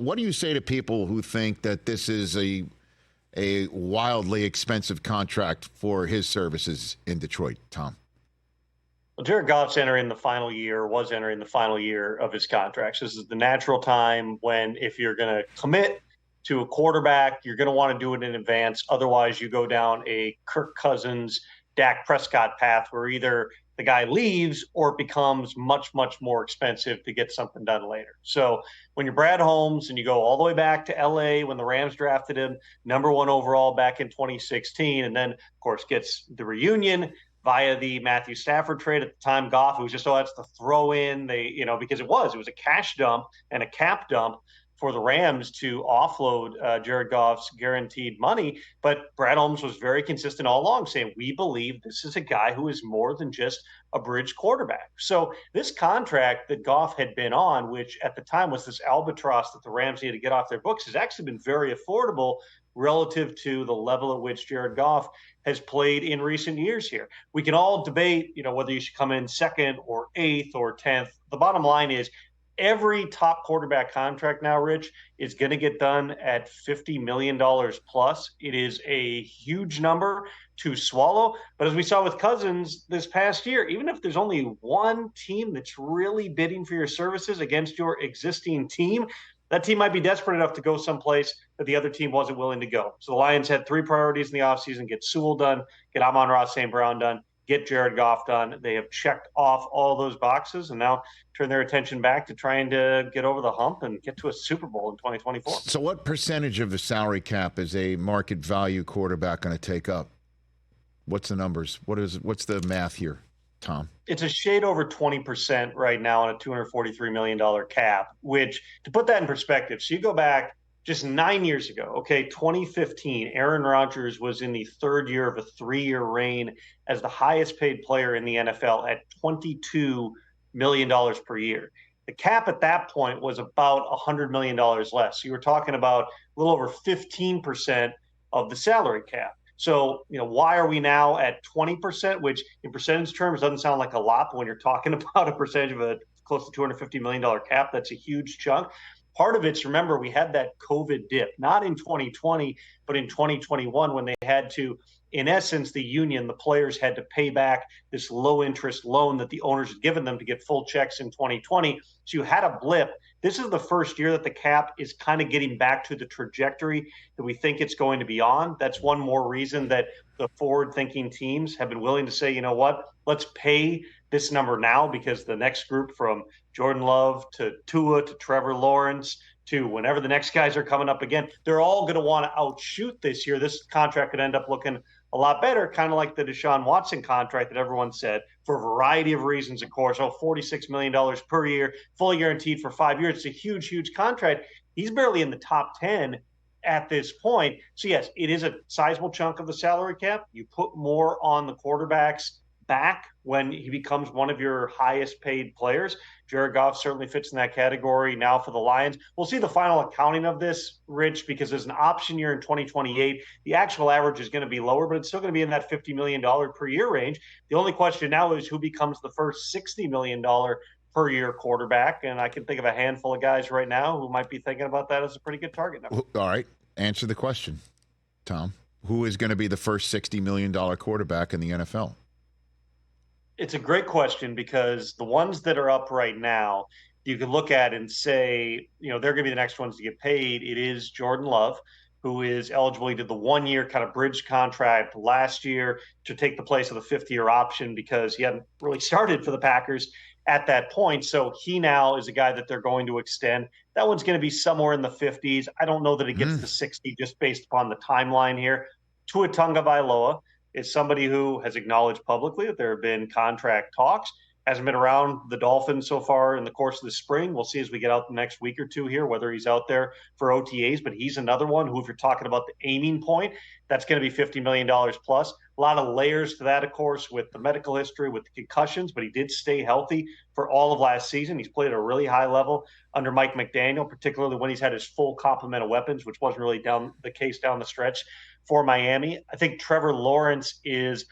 what do you say to people who think that this is a wildly expensive contract for his services in Detroit, Tom? Well, Jared Goff's was entering the final year of his contract. So this is the natural time when, if you're going to commit to a quarterback, you're going to want to do it in advance. Otherwise, you go down a Kirk Cousins, Dak Prescott path where either the guy leaves or it becomes much, much more expensive to get something done later. So when you're Brad Holmes and you go all the way back to LA when the Rams drafted him, #1 overall back in 2016, and then, of course, gets the reunion via the Matthew Stafford trade at the time. Goff, it was just, that's the throw in. Because it was a cash dump and a cap dump for the Rams to offload Jared Goff's guaranteed money. But Brad Holmes was very consistent all along, saying, we believe this is a guy who is more than just a bridge quarterback. So this contract that Goff had been on, which at the time was this albatross that the Rams needed to get off their books, has actually been very affordable relative to the level at which Jared Goff has played in recent years here. We can all debate, whether you should come in second or eighth or 10th. The bottom line is every top quarterback contract now, Rich, is going to get done at $50 million plus. It is a huge number to swallow. But as we saw with Cousins this past year, even if there's only one team that's really bidding for your services against your existing team, that team might be desperate enough to go someplace that the other team wasn't willing to go. So the Lions had 3 priorities in the offseason: get Sewell done, get Amon-Ra St. Brown done, get Jared Goff done. They have checked off all those boxes and now turn their attention back to trying to get over the hump and get to a Super Bowl in 2024. So what percentage of the salary cap is a market value quarterback going to take up? What's the numbers? What's the math here, Tom? It's a shade over 20% right now on a $243 million cap, which, to put that in perspective, so you go back just 9 years ago, 2015, Aaron Rodgers was in the third year of a 3-year reign as the highest paid player in the NFL at $22 million per year. The cap at that point was about $100 million less. So you were talking about a little over 15% of the salary cap. So, why are we now at 20%, which in percentage terms doesn't sound like a lot, but when you're talking about a percentage of a close to $250 million cap, that's a huge chunk. Part of it's, remember, we had that COVID dip, not in 2020, but in 2021 when they had to, in essence, the players had to pay back this low interest loan that the owners had given them to get full checks in 2020. So you had a blip. This is the first year that the cap is kind of getting back to the trajectory that we think it's going to be on. That's one more reason that the forward-thinking teams have been willing to say, you know what, let's pay this number now, because the next group, from Jordan Love to Tua to Trevor Lawrence to whenever the next guys are coming up again, they're all going to want to outshoot this year. This contract could end up looking a lot better, kind of like the Deshaun Watson contract that everyone said, for a variety of reasons, of course. $46 million per year, fully guaranteed for 5 years. It's a huge, huge contract. He's barely in the top 10 at this point. So, yes, it is a sizable chunk of the salary cap. You put more on the quarterbacks back when he becomes one of your highest paid players. Jared Goff certainly fits in that category now for the Lions. We'll see the final accounting of this, Rich, because there's an option year in 2028. The actual average is going to be lower, but it's still going to be in that $50 million per year range. The only question now is who becomes the first $60 million per year quarterback. And I can think of a handful of guys right now who might be thinking about that as a pretty good target number. All right. Answer the question, Tom. Who is going to be the first $60 million quarterback in the NFL? It's a great question, because the ones that are up right now, you can look at and say, they're going to be the next ones to get paid. It is Jordan Love, who is eligible. He did the 1-year kind of bridge contract last year to take the place of the 5th-year option because he hadn't really started for the Packers at that point. So he now is a guy that they're going to extend. That one's going to be somewhere in the 50s. I don't know that it gets to 60 just based upon the timeline here. Tua Tagovailoa is somebody who has acknowledged publicly that there have been contract talks. Hasn't been around the Dolphins so far in the course of the spring. We'll see as we get out the next week or two here whether he's out there for OTAs, but he's another one who, if you're talking about the aiming point, that's going to be $50 million plus. A lot of layers to that, of course, with the medical history, with the concussions, but he did stay healthy for all of last season. He's played at a really high level under Mike McDaniel, particularly when he's had his full complement of weapons, which wasn't really the case down the stretch for Miami. I think Trevor Lawrence is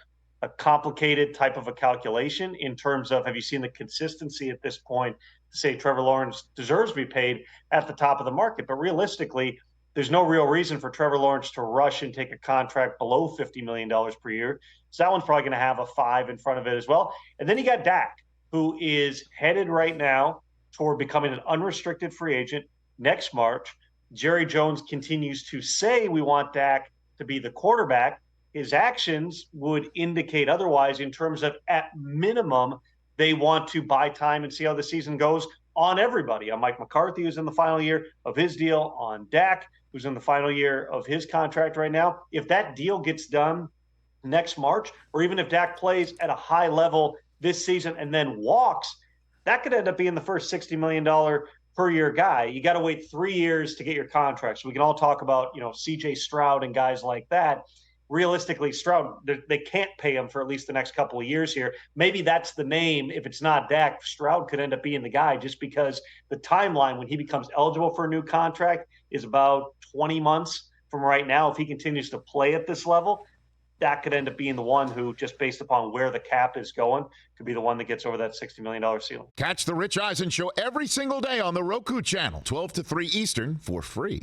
a complicated type of a calculation in terms of, have you seen the consistency at this point say Trevor Lawrence deserves to be paid at the top of the market. But realistically, there's no real reason for Trevor Lawrence to rush and take a contract below $50 million per year. So that one's probably going to have a 5 in front of it as well. And then you got Dak, who is headed right now toward becoming an unrestricted free agent next March. Jerry Jones continues to say we want Dak to be the quarterback. His actions would indicate otherwise in terms of, at minimum, they want to buy time and see how the season goes on everybody. On Mike McCarthy, who's in the final year of his deal, on Dak, who's in the final year of his contract right now. If that deal gets done next March, or even if Dak plays at a high level this season and then walks, that could end up being the first $60 million per year guy. You got to wait 3 years to get your contract. So we can all talk about, CJ Stroud and guys like that. Realistically, Stroud, they can't pay him for at least the next couple of years here. Maybe that's the name. If it's not Dak, Stroud could end up being the guy, just because the timeline when he becomes eligible for a new contract is about 20 months from right now. If he continues to play at this level, that could end up being the one who, just based upon where the cap is going, could be the one that gets over that $60 million ceiling. Catch the Rich Eisen Show every single day on the Roku channel, 12 to 3 Eastern, for free.